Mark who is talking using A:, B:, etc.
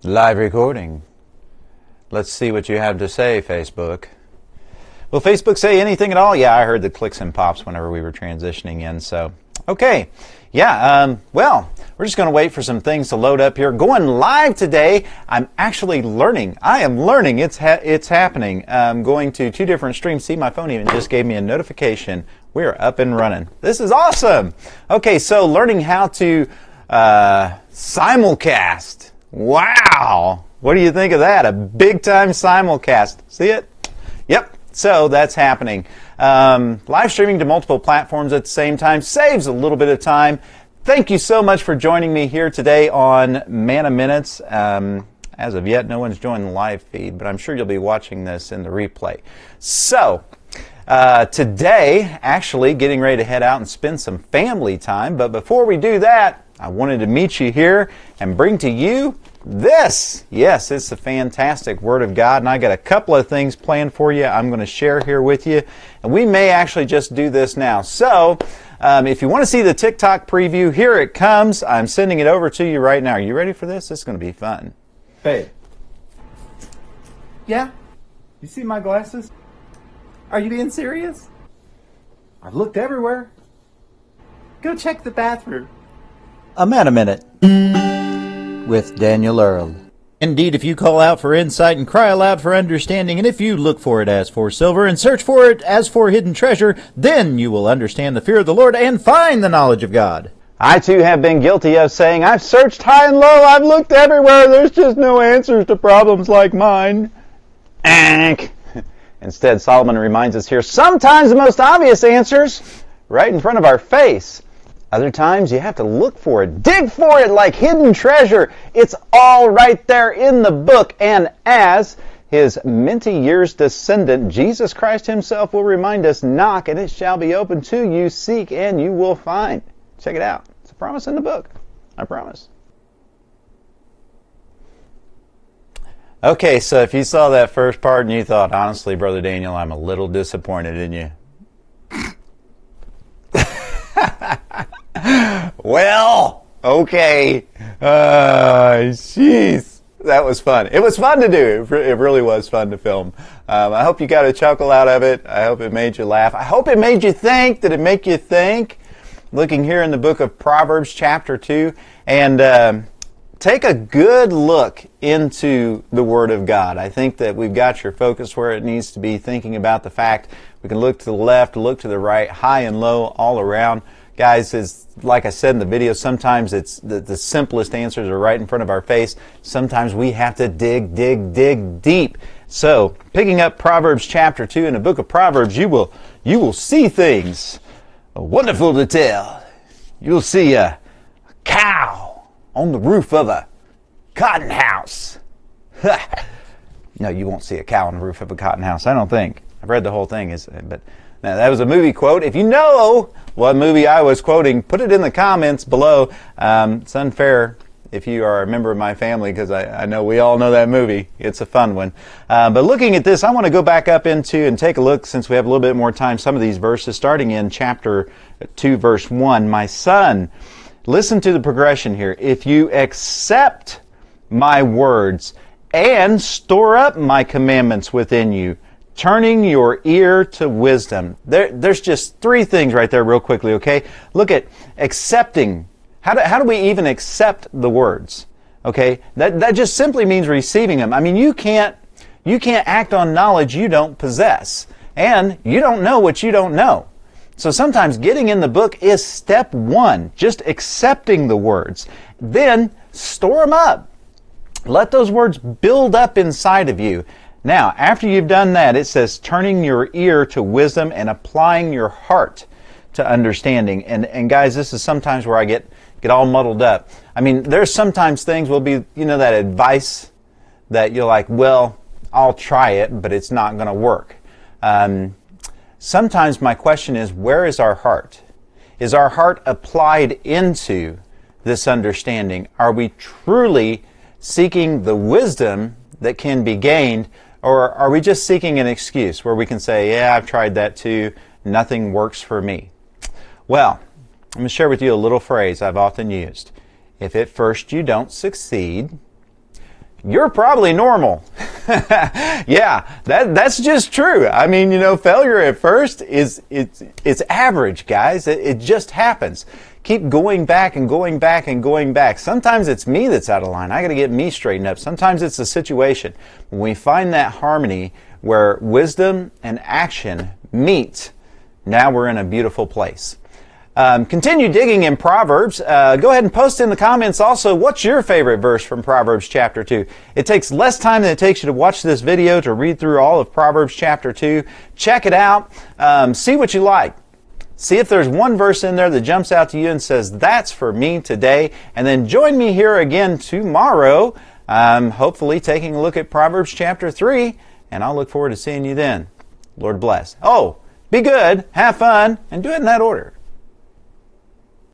A: Live recording. Let's see what you have to say, Facebook. Will Facebook say anything at all? Yeah, I heard the clicks and pops whenever we were transitioning in. So, okay. Yeah, well, we're just going to wait for some things to load up here. Going live today, I'm actually learning. I am learning. It's happening. I'm going to 2 different streams. See, my phone even just gave me a notification. We're up and running. This is awesome. Okay, so learning how to simulcast. Wow. What do you think of that? A big-time simulcast. See it? Yep. So that's happening. Live streaming to multiple platforms at the same time saves a little bit of time. Thank you so much for joining me here today on Manna Minutes. As of yet, no one's joined the live feed, but I'm sure you'll be watching this in the replay. So, today, actually getting ready to head out and spend some family time. But before we do that, I wanted to meet you here and bring to you this. Yes, it's the fantastic Word of God, and I got a couple of things planned for you I'm going to share here with you, and we may actually just do this now. So, if you want to see the TikTok preview, here it comes. I'm sending it over to you right now. Are you ready for this? It's going to be fun.
B: Babe. Yeah? You see my glasses? Are you being serious? I've looked everywhere. Go check the bathroom.
A: A Manna Minute with Daniel Earl. Indeed, if you call out for insight and cry aloud for understanding, and if you look for it as for silver and search for it as for hidden treasure, then you will understand the fear of the Lord and find the knowledge of God. I too have been guilty of saying, I've searched high and low, I've looked everywhere, there's just no answers to problems like mine. Instead, Solomon reminds us here, sometimes the most obvious answers right in front of our face. Other times you have to look for it, dig for it like hidden treasure. It's all right there in the book. And as his many years descendant, Jesus Christ himself will remind us, knock and it shall be open to you, seek and you will find. Check it out. It's a promise in the book. I promise. Okay, so if you saw that first part and you thought, honestly, Brother Daniel, I'm a little disappointed in you. Well, okay. Jeez. That was fun. It was fun to do. It really was fun to film. I hope you got a chuckle out of it. I hope it made you laugh. I hope it made you think. Did it make you think? Looking here in the book of Proverbs chapter 2. And take a good look into the Word of God. I think that we've got your focus where it needs to be, thinking about the fact we can look to the left, look to the right, high and low, all around. Guys, is like I said in the video, sometimes it's the simplest answers are right in front of our face. Sometimes we have to dig deep. So, picking up Proverbs chapter 2 in the book of Proverbs, you will see things wonderful to tell. You'll see a cow on the roof of a cotton house. No, you won't see a cow on the roof of a cotton house, I don't think. I've read the whole thing, but now, that was a movie quote. If you know what movie I was quoting, put it in the comments below. It's unfair if you are a member of my family, because I know we all know that movie. It's a fun one. But looking at this, I want to go back up into and take a look, since we have a little bit more time, some of these verses, starting in chapter 2, verse 1. My son, listen to the progression here. If you accept my words and store up my commandments within you, turning your ear to wisdom. There's just 3 things right there real quickly, okay? Look at accepting. How do we even accept the words? Okay? That just simply means receiving them. I mean, you can't act on knowledge you don't possess. And you don't know what you don't know. So sometimes getting in the book is step 1, just accepting the words. Then store them up. Let those words build up inside of you. Now, after you've done that, it says turning your ear to wisdom and applying your heart to understanding. And guys, this is sometimes where I get all muddled up. I mean, there's sometimes things will be, that advice that you're like, well, I'll try it, but it's not going to work. Sometimes my question is, where is our heart? Is our heart applied into this understanding? Are we truly seeking the wisdom that can be gained? Or are we just seeking an excuse where we can say, yeah, I've tried that too, nothing works for me? Well, I'm going to share with you a little phrase I've often used. If at first you don't succeed, you're probably normal. Yeah, that's just true. I mean, failure at first it's average, guys. It just happens. Keep going back and going back and going back. Sometimes it's me that's out of line. I got to get me straightened up. Sometimes it's the situation. When we find that harmony where wisdom and action meet, now we're in a beautiful place. Continue digging in Proverbs. Go ahead and post in the comments also, what's your favorite verse from Proverbs chapter 2? It takes less time than it takes you to watch this video to read through all of Proverbs chapter 2. Check it out. See what you like. See if there's one verse in there that jumps out to you and says, that's for me today. And then join me here again tomorrow, hopefully taking a look at Proverbs chapter 3. And I'll look forward to seeing you then. Lord bless. Oh, be good, have fun, and do it in that order.